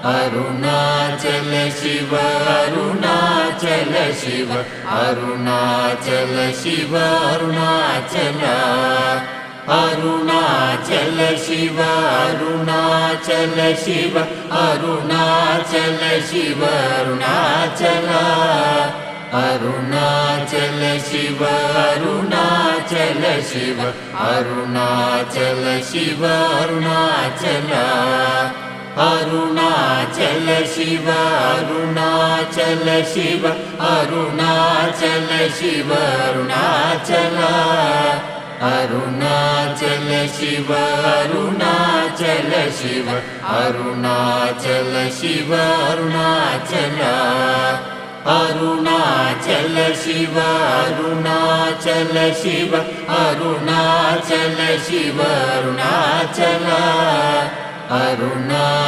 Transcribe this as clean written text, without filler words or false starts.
Arunachal Shiva Arunachal Shiva Arunachal Shiva Arunachal Arunachal Shiva Arunachal Shiva Arunachal Shiva Arunachal Arunachal Shiva Arunachal Shiva Arunachal Shiva Arunachal Arunachal Shiva Arunachal Shiva Arunachal Shiva Arunachal Arunachal Shiva Arunachal Shiva Arunachal Shiva Arunachal Arunachal Shiva Arunachal Shiva Arunachal Shiva Arunachal Arunachal